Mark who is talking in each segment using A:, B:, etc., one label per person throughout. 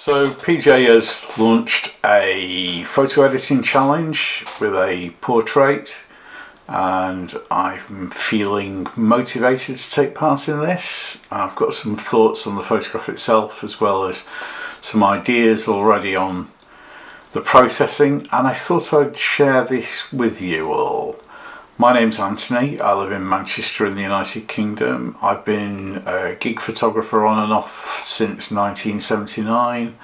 A: So PJ has launched a photo editing challenge with a portrait, and I'm feeling motivated to take part in this. I've got some thoughts on the photograph itself as well as some ideas already on the processing, and I thought I'd share this with you all. My name's Anthony. I live in Manchester in the United Kingdom. I've been a gig photographer on and off since 1979.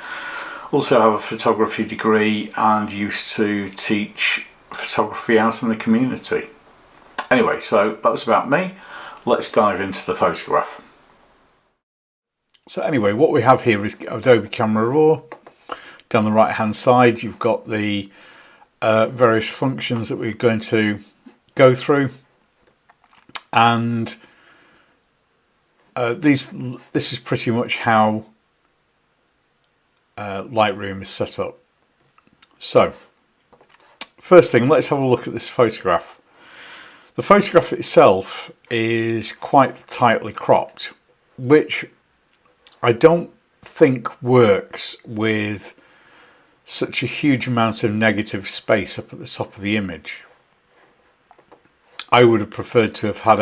A: Also have a photography degree and used to teach photography out in the community. Anyway, so that's about me. Let's dive into the photograph. So anyway, what we have here is Adobe Camera Raw. Down the right hand side you've got the various functions that we're going to go through, and this is pretty much how Lightroom is set up. So first thing, let's have a look at this photograph. The photograph itself is quite tightly cropped, which I don't think works with such a huge amount of negative space up at the top of the image. I would have preferred to have had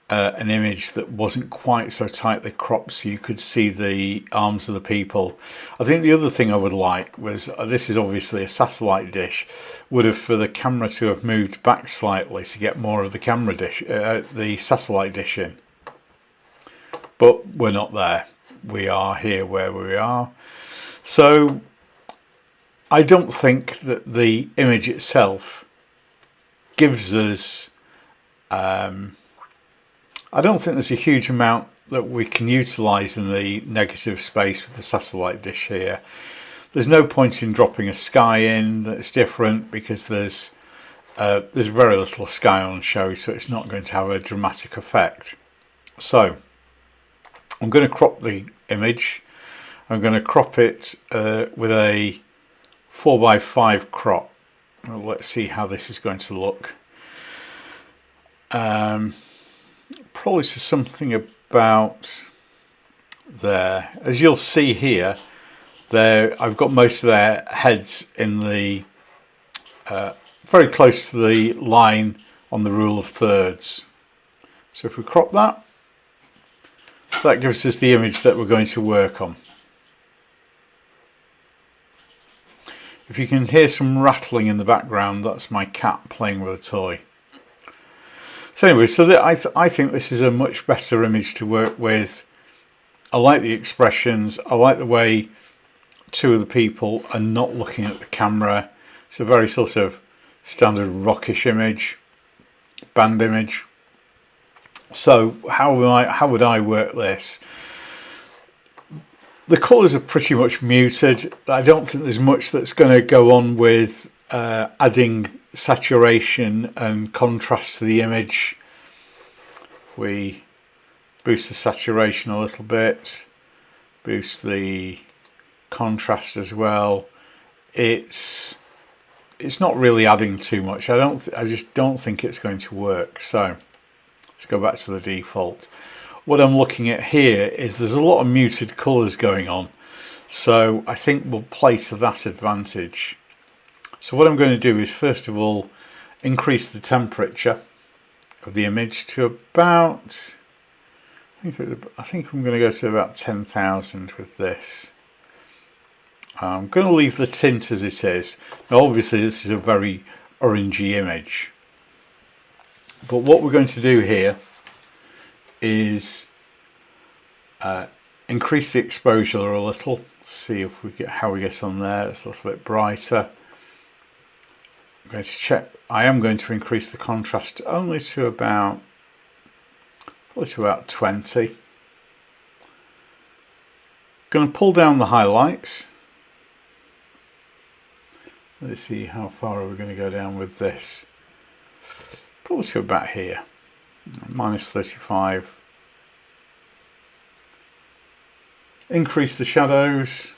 A: an image that wasn't quite so tightly cropped so you could see the arms of the people. I think the other thing I would like was, this is obviously a satellite dish, would have for the camera to have moved back slightly to get more of the camera dish, the satellite dish in. But we're not there. We are here where we are. So I don't think that the image itself gives us, I don't think there's a huge amount that we can utilise in the negative space with the satellite dish here. There's no point in dropping a sky in that's different because there's very little sky on show, so it's not going to have a dramatic effect. So I'm going to crop the image. I'm going to crop it with a 4:5 crop. Well, let's see how this is going to look. Probably to something about there. As you'll see here, I've got most of their heads in the very close to the line on the rule of thirds. So if we crop that, that gives us the image that we're going to work on. If you can hear some rattling in the background, that's my cat playing with a toy. So anyway, so I think this is a much better image to work with. I like the expressions. I like the way two of the people are not looking at the camera. It's a very sort of standard rockish image, band image. So how would I work this? The colours are pretty much muted. I don't think there's much that's going to go on with adding saturation and contrast to the image. We boost the saturation a little bit, boost the contrast as well. It's not really adding too much. I just don't think it's going to work. So let's go back to the default. What I'm looking at here is there's a lot of muted colours going on, so I think we'll play to that advantage. So what I'm going to do is first of all increase the temperature of the image to about, I think I'm going to go to about 10,000 with this. I'm going to leave the tint as it is. Now obviously this is a very orangey image, but what we're going to do here is increase the exposure a little. See if we get how we get on there. It's a little bit brighter. I'm going to check. I am going to increase the contrast only to about 20. Going to pull down the highlights. Let's see how far are we going to go down with this. Probably to about here. -35. Increase the shadows.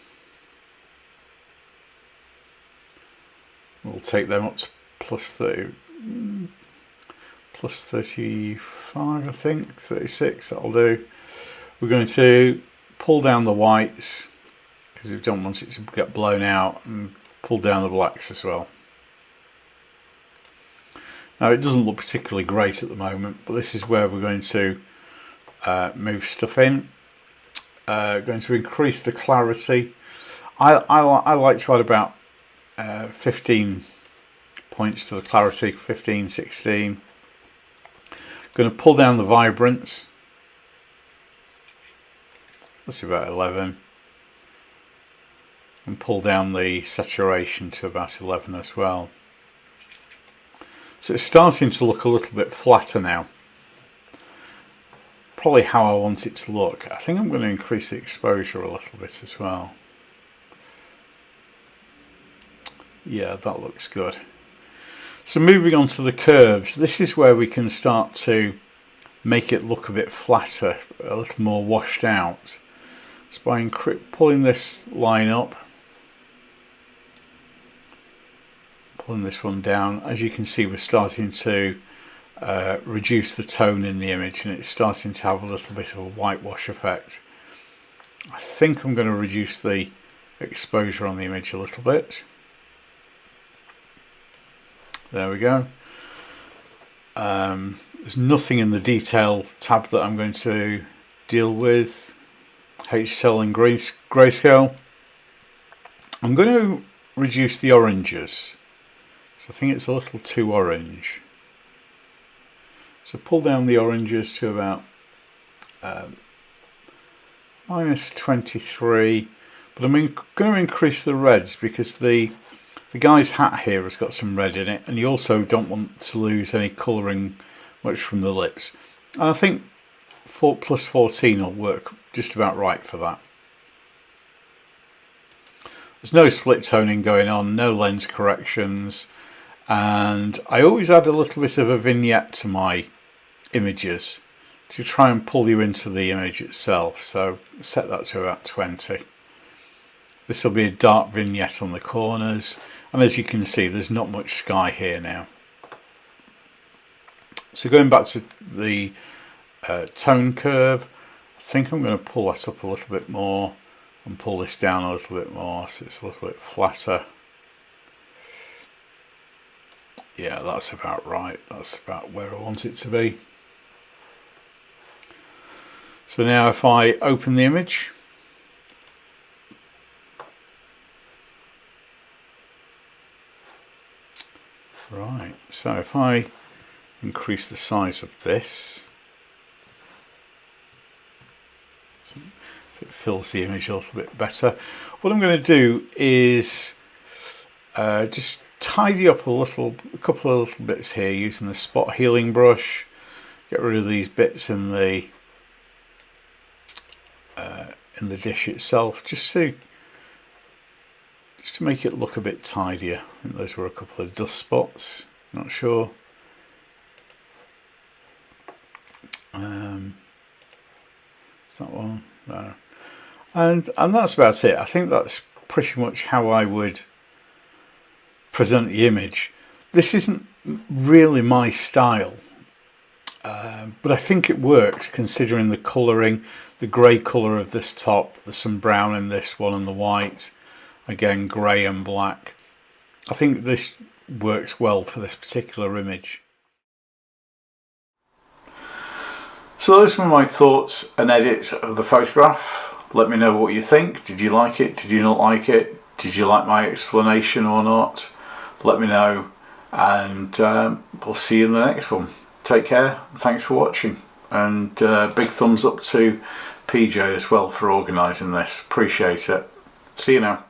A: We'll take them up to +30, +35, I think, 36, that'll do. We're going to pull down the whites because we don't want it to get blown out, and pull down the blacks as well. Now it doesn't look particularly great at the moment, but this is where we're going to move stuff in. Going to increase the clarity. I like to add about 15 points to the clarity, 15, 16. Going to pull down the vibrance. That's about 11. And pull down the saturation to about 11 as well. So it's starting to look a little bit flatter now. Probably how I want it to look. I think I'm going to increase the exposure a little bit as well. Yeah, that looks good. So moving on to the curves, this is where we can start to make it look a bit flatter, a little more washed out. So by pulling this line up, pulling this one down, as you can see we're starting to reduce the tone in the image, and it's starting to have a little bit of a whitewash effect. I think I'm going to reduce the exposure on the image a little bit. There we go. There's nothing in the detail tab that I'm going to deal with. HSL and grayscale. I'm going to reduce the oranges. So I think it's a little too orange. So pull down the oranges to about -23. But I'm going to increase the reds because the guy's hat here has got some red in it, and you also don't want to lose any colouring much from the lips. And I think +14 will work just about right for that. There's no split toning going on, no lens corrections, and I always add a little bit of a vignette to my images to try and pull you into the image itself. So set that to about 20. This will be a dark vignette on the corners. And as you can see, there's not much sky here now. So going back to the tone curve, I think I'm going to pull that up a little bit more and pull this down a little bit more so it's a little bit flatter. Yeah, that's about right. That's about where I want it to be. So now if I open the image, right, so if I increase the size of this, so if it fills the image a little bit better, what I'm going to do is just tidy up a couple of little bits here using the spot healing brush. Get rid of these bits in the dish itself, just to make it look a bit tidier. I think those were a couple of dust spots, not sure. Is that one? No. And that's about it. I think that's pretty much how I would present the image. This isn't really my style, but I think it works considering the colouring, the grey colour of this top, there's some brown in this one, and the white, again grey and black. I think this works well for this particular image. So those were my thoughts and edits of the photograph. Let me know what you think. Did you like it? Did you not like it? Did you like my explanation or not? Let me know, and we'll see you in the next one. Take care, thanks for watching, and big thumbs up to PJ as well for organising this. Appreciate it. See you now.